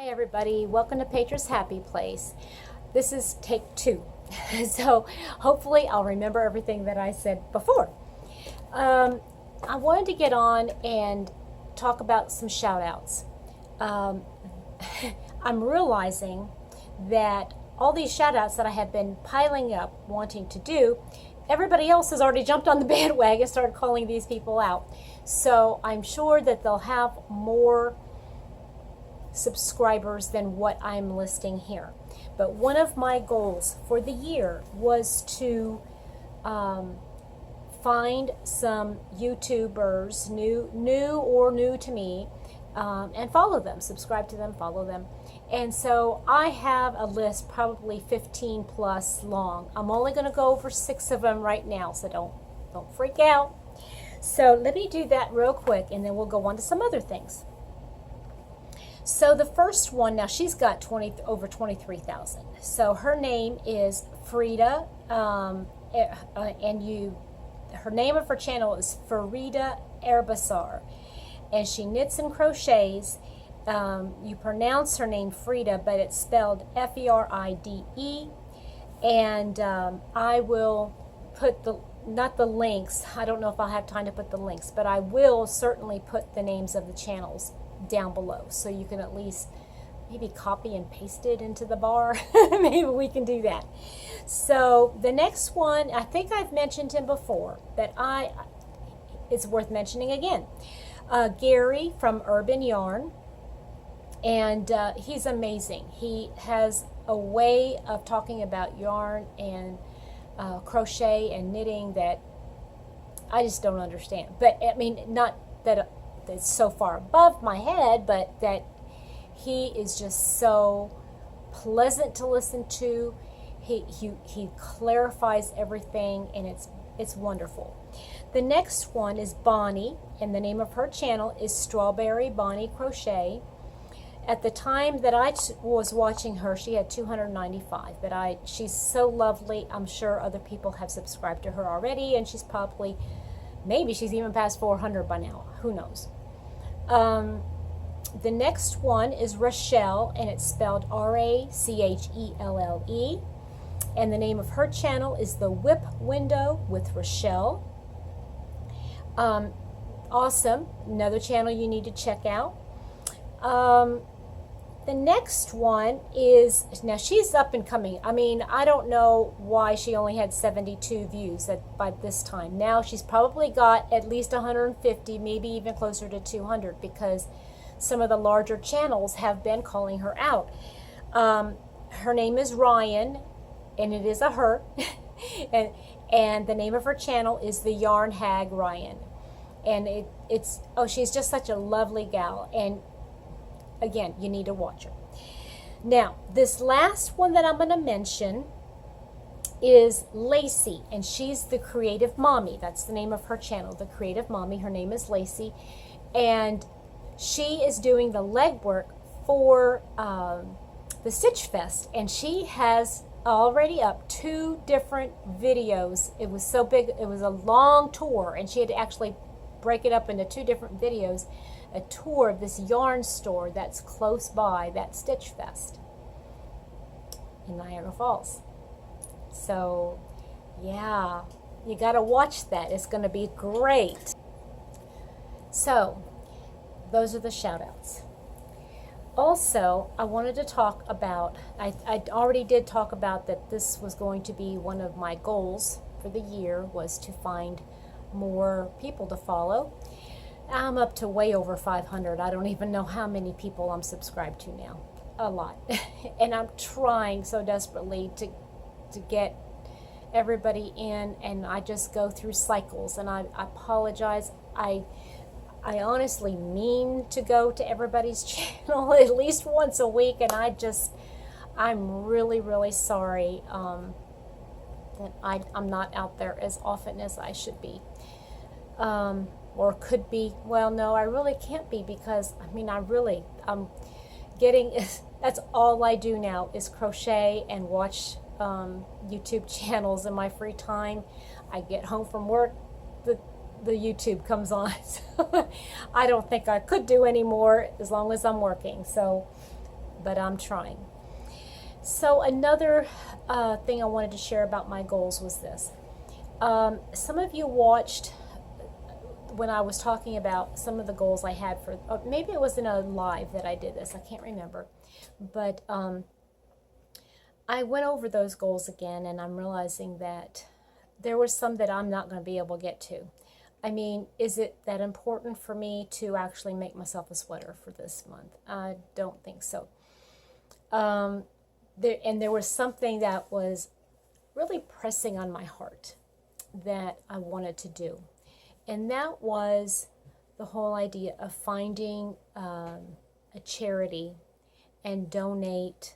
Hi everybody, welcome to Petra's Happy Place. This is take 2, so hopefully I'll remember everything that I said before. I wanted to get on and talk about some shout outs. I'm realizing that all these shout outs that I have been piling up wanting to do, everybody else has already jumped on the bandwagon and started calling these people out. So I'm sure that they'll have more subscribers than what I'm listing here. But one of my goals for the year was to find some YouTubers, new to me, and follow them, subscribe to them, follow them. And so I have a list probably 15 plus long. I'm only going to go over 6 of them right now, so don't freak out. So let me do that real quick, and then we'll go on to some other things. So the first one, now she's got over 23,000. So her name is Feride, her name of her channel is Feride Erbasar, and she knits and crochets. You pronounce her name Frida, but it's spelled F-E-R-I-D-E. And I will put not the links. I don't know if I'll have time to put the links, but I will certainly put the names of the channels down below, so you can at least maybe copy and paste it into the bar. Maybe we can do that. So the next one, I think I've mentioned him before, but it's worth mentioning again. Gary from Urban Yarn, and he's amazing. He has a way of talking about yarn and crochet and knitting that I just don't understand. But I mean, not that it's so far above my head, but that he is just so pleasant to listen to. He clarifies everything, and it's wonderful. The next one is Bonnie, and the name of her channel is Strawberry Bonnie Crochet. At the time that I was watching her, she had 295, but she's so lovely. I'm sure other people have subscribed to her already, and she's probably, maybe she's even past 400 by now. Who knows? The next one is Rachelle, and it's spelled R-A-C-H-E-L-L-E. And the name of her channel is The Whip Window with Rachelle. Awesome. Another channel you need to check out. The next one is, now she's up and coming. I mean, I don't know why she only had 72 views by this time. Now she's probably got at least 150, maybe even closer to 200, because some of the larger channels have been calling her out. Her name is Ryan, and it is a her. and the name of her channel is the Yarn Hag Ryan. And she's just such a lovely gal. And again, you need to watch her. Now, this last one that I'm going to mention is Lacey, and she's the Creative Mommy. That's the name of her channel, the Creative Mommy. Her name is Lacey, and she is doing the legwork for the Stitch Fest, and she has already up 2 different videos. It was so big, it was a long tour, and she had to actually break it up into 2 different videos. A tour of this yarn store that's close by that Stitch Fest in Niagara Falls. So yeah, you got to watch that. It's going to be great. So those are the shout outs. Also, I wanted to talk about, I already did talk about that this was going to be one of my goals for the year, was to find more people to follow. I'm up to way over 500. I don't even know how many people I'm subscribed to now. A lot. And I'm trying so desperately to get everybody in, and I just go through cycles, and I apologize. I honestly mean to go to everybody's channel at least once a week, and I'm really, really sorry that I'm not out there as often as I should be. Or could be. Well, no, I really can't be, because I mean, I'm getting, that's all I do now is crochet and watch YouTube channels in my free time. I get home from work, the YouTube comes on. So I don't think I could do any more as long as I'm working. So but I'm trying. So another thing I wanted to share about my goals was this. Some of you watched when I was talking about some of the goals I had for, maybe it was in a live that I did this, I can't remember, but I went over those goals again, and I'm realizing that there were some that I'm not going to be able to get to. I mean, is it that important for me to actually make myself a sweater for this month? I don't think so. There was something that was really pressing on my heart that I wanted to do. And that was the whole idea of finding a charity and donate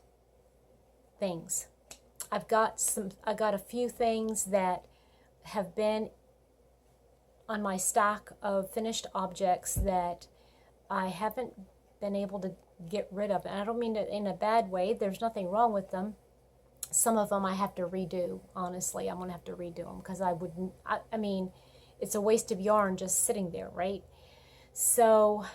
things. I got a few things that have been on my stack of finished objects that I haven't been able to get rid of. And I don't mean it in a bad way. There's nothing wrong with them. Some of them I have to redo. Honestly, I'm going to have to redo them because I mean, it's a waste of yarn just sitting there, right? So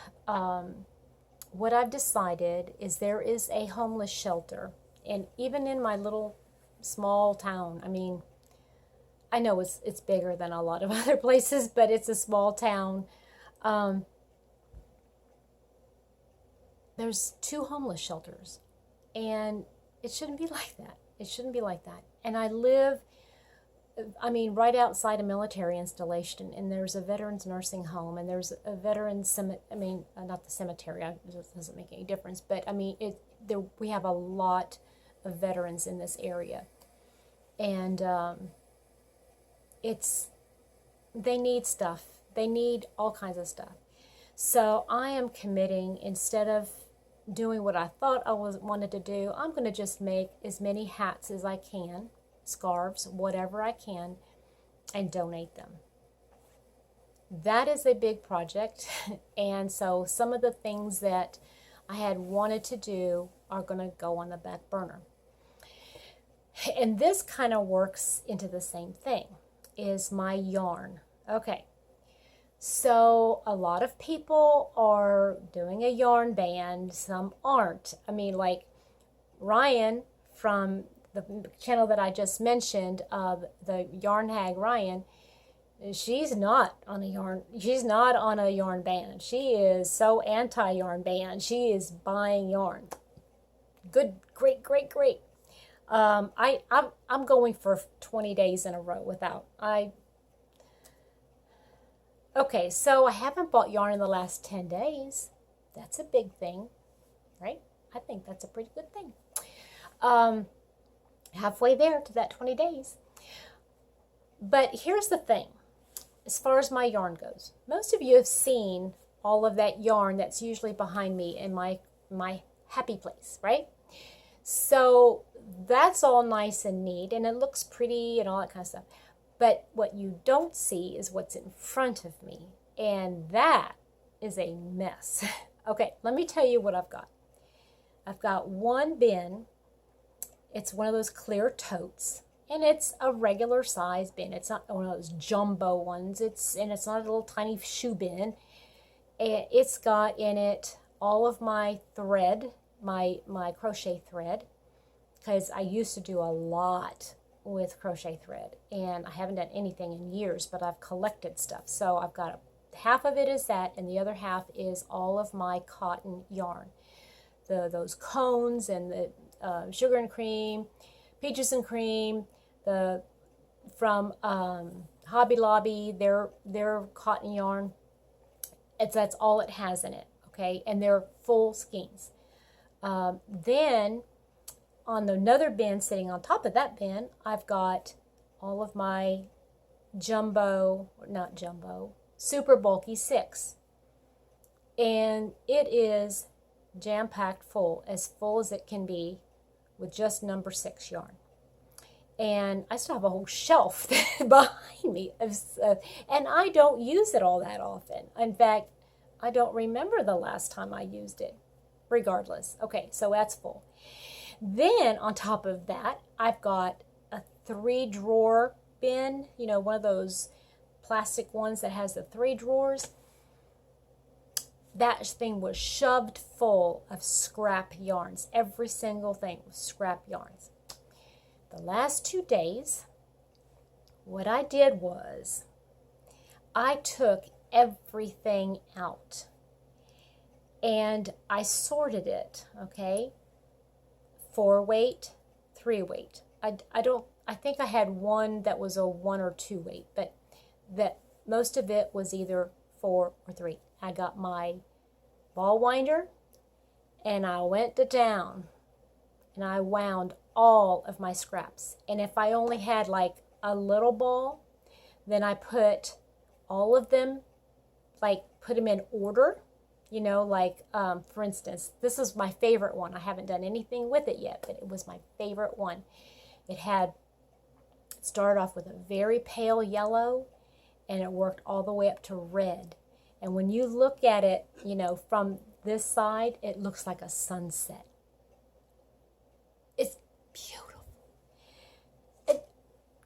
what I've decided is there is a homeless shelter. And even in my little small town, I mean, I know it's bigger than a lot of other places, but it's a small town. There's 2 homeless shelters, and it shouldn't be like that. It shouldn't be like that. And I live, I mean, right outside a military installation, and there's a veterans nursing home, and there's a veterans not the cemetery, it doesn't make any difference, but I mean, we have a lot of veterans in this area, and they need stuff. They need all kinds of stuff. So I am committing, instead of doing what I thought I wanted to do, I'm going to just make as many hats as I can, scarves, whatever I can, and donate them. That is a big project, and so some of the things that I had wanted to do are going to go on the back burner. And this kind of works into the same thing, is my yarn. Okay, so a lot of people are doing a yarn band, some aren't. I mean, like Ryan from the channel that I just mentioned, the Yarn Hag Ryan, she's not on a yarn band. She is so anti-yarn band. She is buying yarn. Good, great. I'm going for 20 days in a row without. Okay, so I haven't bought yarn in the last 10 days. That's a big thing, right? I think that's a pretty good thing. Halfway there to that 20 days. But here's the thing. As far as my yarn goes, most of you have seen all of that yarn that's usually behind me in my happy place, right? So that's all nice and neat, and it looks pretty and all that kind of stuff. But what you don't see is what's in front of me, and that is a mess. Okay, let me tell you what I've got. I've got one bin. It's one of those clear totes, and it's a regular size bin. It's not one of those jumbo ones. It's not a little tiny shoe bin. And it's got in it all of my thread, my crochet thread, because I used to do a lot with crochet thread, and I haven't done anything in years, but I've collected stuff. So I've got half of it is that, and the other half is all of my cotton yarn, those cones and the sugar and cream, peaches and cream, from Hobby Lobby, their cotton yarn. That's all it has in it, okay, and they're full skeins. Then on another bin sitting on top of that bin, I've got all of my super bulky 6. And it is jam-packed full as it can be, with just number 6 yarn. And I still have a whole shelf behind me. And I don't use it all that often. In fact, I don't remember the last time I used it. Regardless. Okay, so that's full. Then on top of that, I've got a 3-drawer bin, one of those plastic ones that has the 3 drawers. that thing was shoved full of scrap yarns. Every single thing was scrap yarns. The last 2 days, what I did was I took everything out and I sorted it, okay? 4 weight, 3 weight. I think I had one that was a 1 or 2 weight, but that most of it was either 4 or 3. I got my ball winder and I went to town and I wound all of my scraps. And if I only had like a little ball, then I put all of them, like put them in order, you know, like for instance, this is my favorite one. I haven't done anything with it yet, but it was my favorite one. It started off with a very pale yellow and it worked all the way up to red. And when you look at it, you know, from this side, it looks like a sunset. It's beautiful.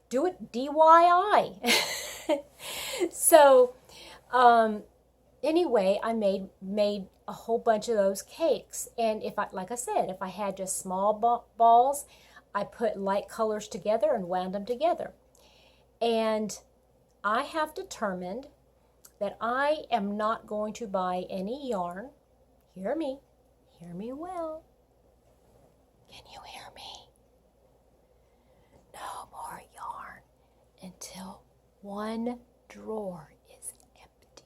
Do it DIY. So, anyway, I made a whole bunch of those cakes. And like I said, if I had just small balls, I put light colors together and wound them together. And I have determined that I am not going to buy any yarn. Hear me well. Can you hear me? No more yarn until one drawer is empty.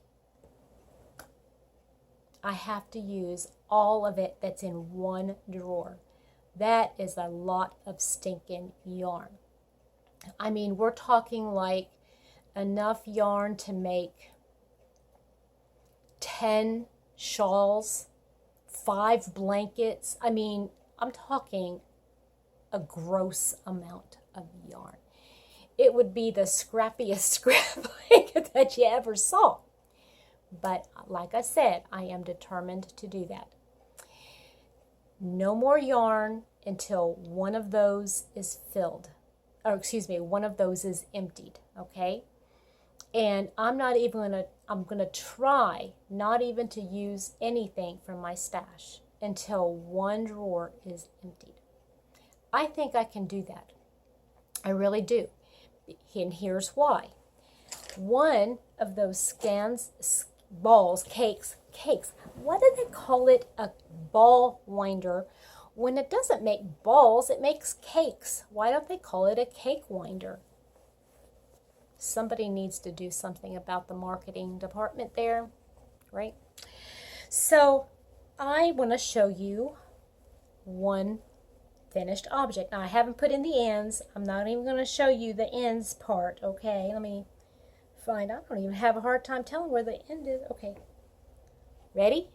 I have to use all of it that's in one drawer. That is a lot of stinking yarn. I mean, we're talking like enough yarn to make 10 shawls, 5 blankets. I mean, I'm talking a gross amount of yarn. It would be the scrappiest scrap blanket that you ever saw. But like I said, I am determined to do that. No more yarn until one of those is filled. Or excuse me, one of those is emptied, okay? And I'm gonna try not even to use anything from my stash until one drawer is emptied. I think I can do that. I really do. And here's why. One of those cakes. Why do they call it a ball winder? When it doesn't make balls, it makes cakes. Why don't they call it a cake winder? Somebody needs to do something about the marketing department there, right? So I want to show you one finished object. Now I haven't put in the ends. I'm not even going to show you the ends part, okay? Let me find, I don't even have a hard time telling where the end is. Okay, ready?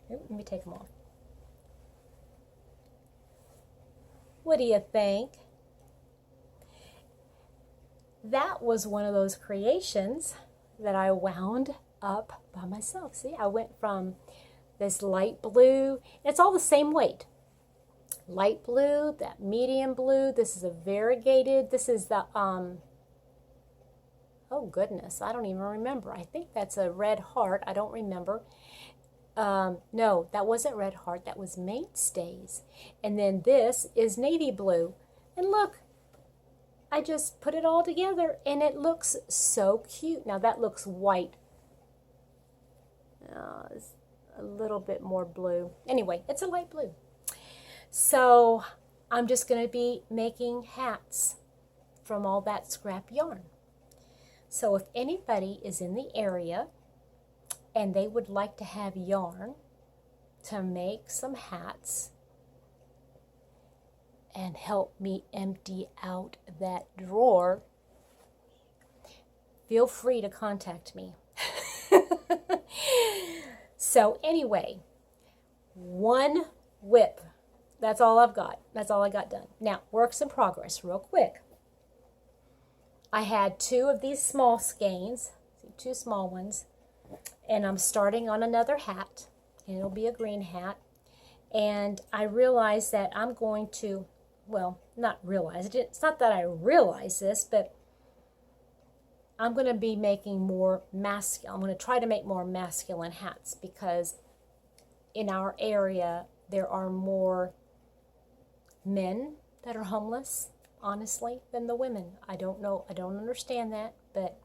Let me take them off. What do you think? That was one of those creations that I wound up by myself. See, I went from this light blue. It's all the same weight. Light blue, that medium blue. This is a variegated. This is the, oh goodness, I don't even remember. I think that's a red heart. I don't remember. No, that wasn't red heart. That was mainstays. And then this is navy blue. And look, I just put it all together and it looks so cute. Now that looks white. It's a little bit more blue. Anyway, it's a light blue. So I'm just going to be making hats from all that scrap yarn. So if anybody is in the area and they would like to have yarn to make some hats and help me empty out that drawer, feel free to contact me. So anyway, one whip. That's all I've got. That's all I got done. Now, works in progress, real quick. I had 2 of these small skeins, 2 small ones, and I'm starting on another hat, and it'll be a green hat. And I realized that I'm going to, well, not realize it. It's not that I realize this, but I'm going to be making more masculine. I'm going to try to make more masculine hats because in our area there are more men that are homeless, honestly, than the women. I don't know. I don't understand that, but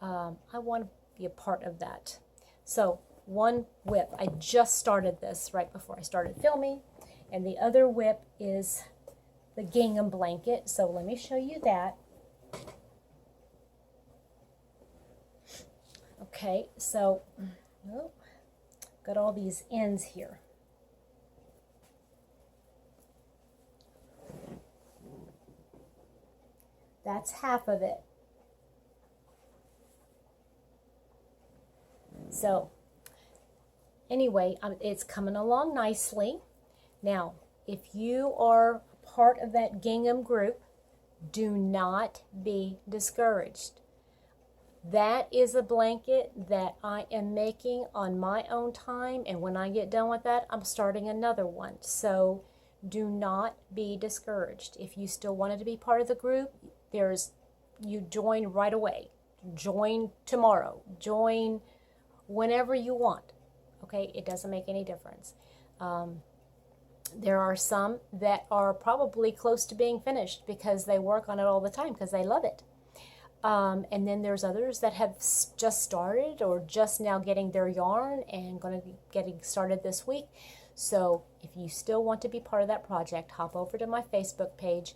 I want to be a part of that. So one whip, I just started this right before I started filming, and the other whip is the gingham blanket. So let me show you that. Okay, so got all these ends here. That's half of it. So anyway, it's coming along nicely. Now, if you are part of that gingham group, do not be discouraged. That is a blanket that I am making on my own time, and when I get done with that, I'm starting another one. So do not be discouraged. If you still wanted to be part of the group, you join right away. Join tomorrow. Join whenever you want. Okay, it doesn't make any difference. There are some that are probably close to being finished because they work on it all the time because they love it. And then there's others that have just started or just now getting their yarn and going to be getting started this week. So if you still want to be part of that project, hop over to my Facebook page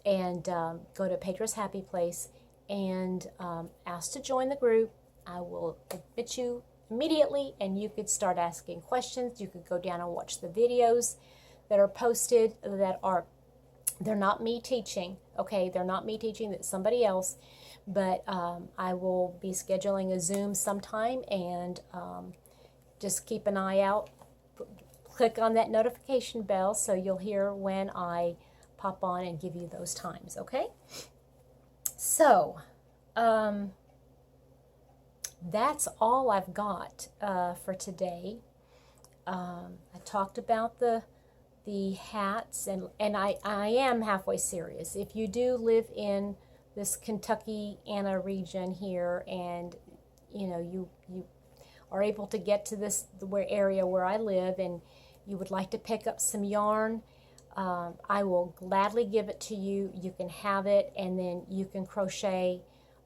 and go to Petra's Happy Place and ask to join the group. I will admit you immediately, and you could start asking questions. You could go down and watch the videos that are posted they're not me teaching, okay? They're not me teaching, that's somebody else. But I will be scheduling a Zoom sometime, and just keep an eye out. Click on that notification bell so you'll hear when I pop on and give you those times, okay? So, that's all I've got for today. I talked about the hats, and I am halfway serious. If you do live in this Kentucky-Anna region here, and you are able to get to the area where I live, and you would like to pick up some yarn, I will gladly give it to you. You can have it, and then you can crochet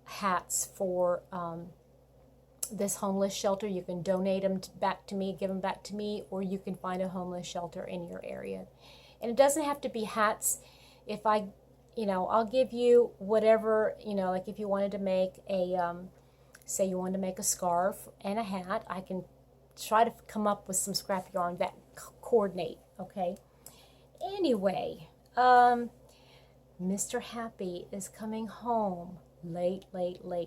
hats for this homeless shelter. You can donate them back to me, give them back to me, or you can find a homeless shelter in your area. And it doesn't have to be hats. If I'll give you whatever, like if you wanted to make say you wanted to make a scarf and a hat, I can try to come up with some scrap yarn that coordinate, okay? Anyway, Mr. Happy is coming home late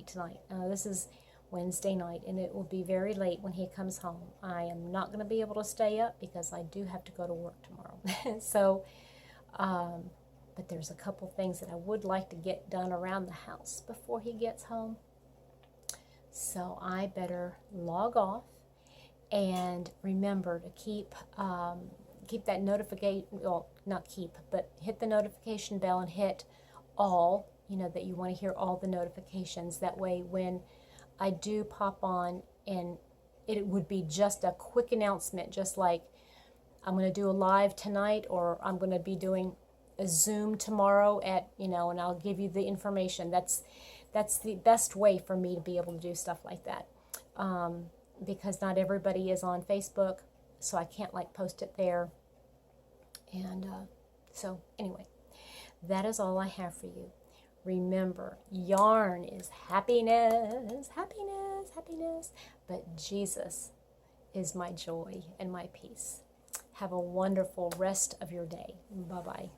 tonight. This is Wednesday night, and it will be very late when he comes home. I am not going to be able to stay up because I do have to go to work tomorrow. So, but there's a couple things that I would like to get done around the house before he gets home. So I better log off, and remember to keep that notification, well, not keep, but hit the notification bell and hit all, that you want to hear all the notifications. That way when I do pop on, and it would be just a quick announcement, just like I'm going to do a live tonight, or I'm going to be doing a Zoom tomorrow at, and I'll give you the information. That's the best way for me to be able to do stuff like that, because not everybody is on Facebook, so I can't post it there. And so anyway, that is all I have for you. Remember, yarn is happiness, happiness, happiness, but Jesus is my joy and my peace. Have a wonderful rest of your day. Bye-bye.